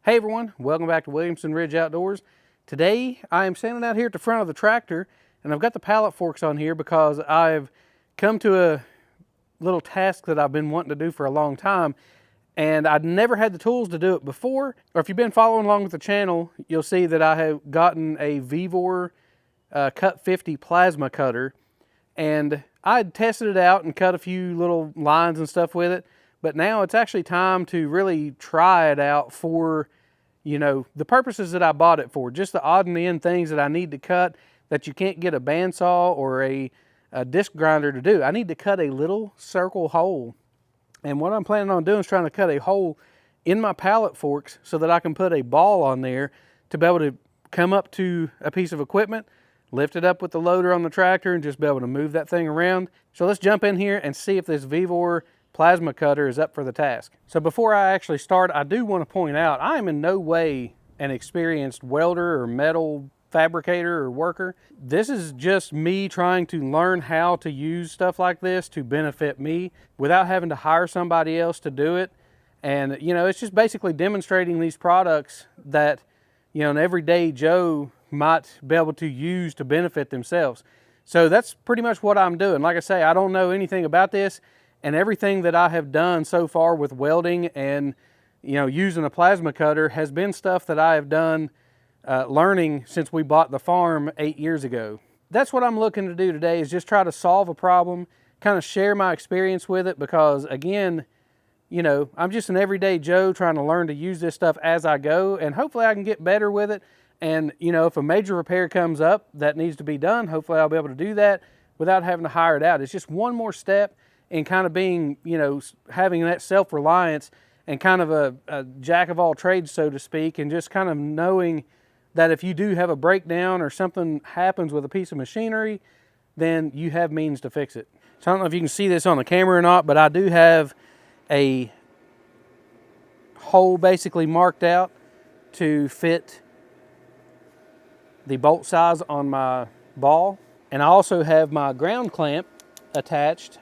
Hey everyone, welcome back to Williamson Ridge Outdoors. Today I am standing out here at the front of the tractor and I've got the pallet forks on here because I've come to a little task that I've been wanting to do for a long time, and I'd never had the tools to do it before. Or if you've been following along with the channel, you'll see that I have gotten a Vevor Cut 50 plasma cutter, and I had tested it out and cut a few little lines and stuff with it. But now it's actually time to really try it out for, you know, the purposes that I bought it for. Just the odd and end things that I need to cut that you can't get a bandsaw or a disc grinder to do. I need to cut a little circle hole. And what I'm planning on doing is trying to cut a hole in my pallet forks so that I can put a ball on there to be able to come up to a piece of equipment, lift it up with the loader on the tractor, and just be able to move that thing around. So let's jump in here and see if this Vevor plasma cutter is up for the task. So before I actually start, I do want to point out I am in no way an experienced welder or metal fabricator or worker. This is just me trying to learn how to use stuff like this to benefit me without having to hire somebody else to do it. And you know, it's just basically demonstrating these products that, you know, an everyday Joe might be able to use to benefit themselves. So that's pretty much what I'm doing. Like I say, I don't know anything about this. And everything that I have done so far with welding and, you know, using a plasma cutter has been stuff that I have done learning since we bought the farm 8 years ago. That's what I'm looking to do today, is just try to solve a problem, kind of share my experience with it, because again, you know, I'm just an everyday Joe trying to learn to use this stuff as I go, and hopefully I can get better with it. And, you know, if a major repair comes up that needs to be done, hopefully I'll be able to do that without having to hire it out. It's just one more step and kind of being, you know, having that self-reliance and kind of a jack of all trades, so to speak, and just kind of knowing that if you do have a breakdown or something happens with a piece of machinery, then you have means to fix it. So I don't know if you can see this on the camera or not, but I do have a hole basically marked out to fit the bolt size on my ball. And I also have my ground clamp attached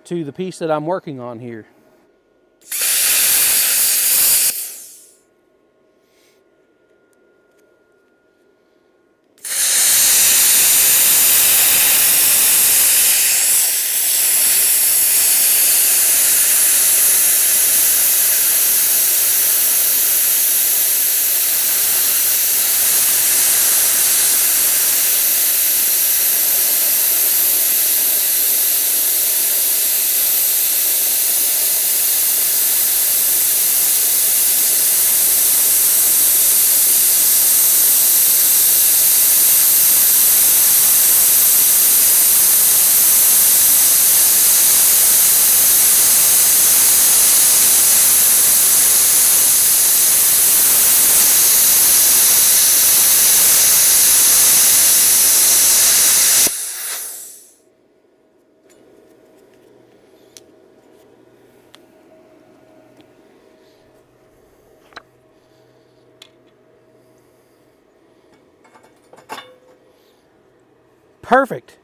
to the piece that I'm working on here. Perfect.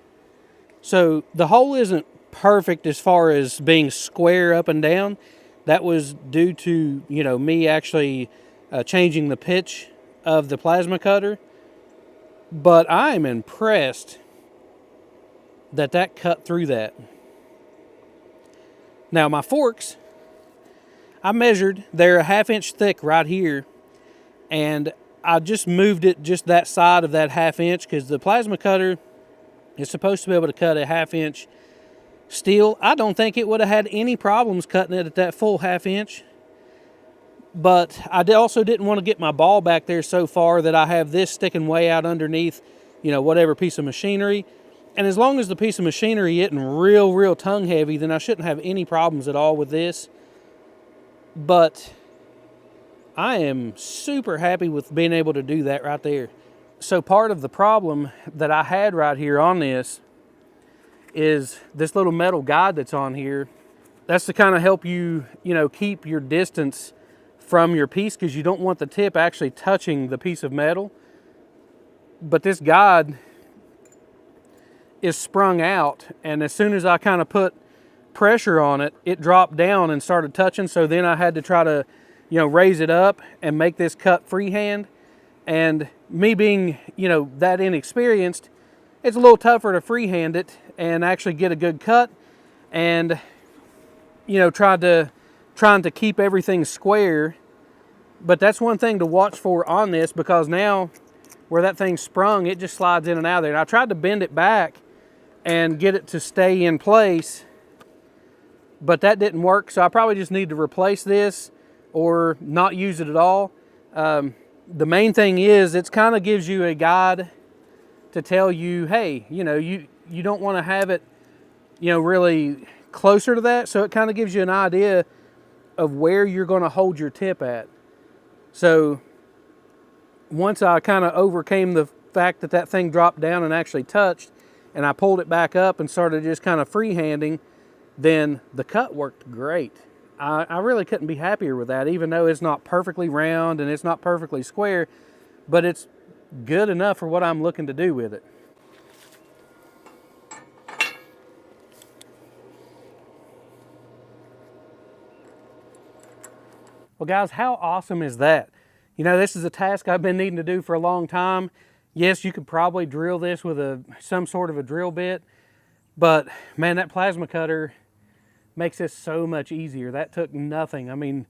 So the hole isn't perfect as far as being square up and down. That was due to, you know, me actually changing the pitch of the plasma cutter. But I'm impressed that that cut through that. Now my forks, I measured, they're a 1/2 inch thick right here, and I just moved it just that side of that 1/2 inch because the plasma cutter is supposed to be able to cut a 1/2 inch steel. I don't think it would have had any problems cutting it at that full 1/2 inch. But I also didn't want to get my ball back there so far that I have this sticking way out underneath, you know, whatever piece of machinery. And as long as the piece of machinery isn't real tongue heavy, then I shouldn't have any problems at all with this. But I am super happy with being able to do that right there. So part of the problem that I had right here on this is this little metal guide that's on here. That's to kind of help you, you know, keep your distance from your piece, because you don't want the tip actually touching the piece of metal. But this guide is sprung out, and as soon as I kind of put pressure on it, it dropped down and started touching. So then I had to try to, you know, raise it up and make this cut freehand. And me being, you know, that inexperienced, it's a little tougher to freehand it and actually get a good cut. And, you know, trying to keep everything square. But that's one thing to watch for on this, because now where that thing sprung, it just slides in and out of there. And I tried to bend it back and get it to stay in place, but that didn't work. So I probably just need to replace this or not use it at all. The main thing is, it kind of gives you a guide to tell you, hey, you know, you don't want to have it, you know, really closer to that. So it kind of gives you an idea of where you're going to hold your tip at. So once I kind of overcame the fact that that thing dropped down and actually touched, and I pulled it back up and started just kind of freehanding, then the cut worked great. I really couldn't be happier with that, even though it's not perfectly round and it's not perfectly square, but it's good enough for what I'm looking to do with it. Well guys, how awesome is that? You know, this is a task I've been needing to do for a long time. Yes, you could probably drill this with some sort of a drill bit, but man, that plasma cutter makes this so much easier. That took nothing. I mean,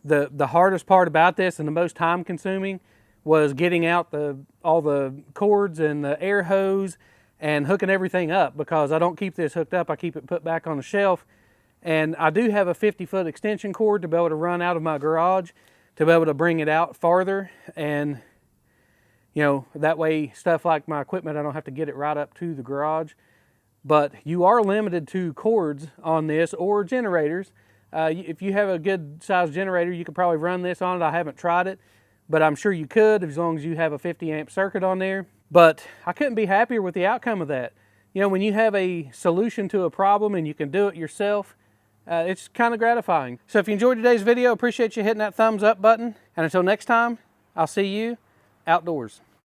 the hardest part about this and the most time consuming was getting out all the cords and the air hose and hooking everything up, because I don't keep this hooked up. I keep it put back on the shelf. And I do have a 50-foot extension cord to be able to run out of my garage to be able to bring it out farther. And, you know, that way stuff like my equipment, I don't have to get it right up to the garage. But you are limited to cords on this, or generators. If you have a good sized generator, you could probably run this on it. I haven't tried it, but I'm sure you could, as long as you have a 50 amp circuit on there. But I couldn't be happier with the outcome of that. You know, when you have a solution to a problem and you can do it yourself, it's kind of gratifying. So if you enjoyed today's video, appreciate you hitting that thumbs up button. And until next time, I'll see you outdoors.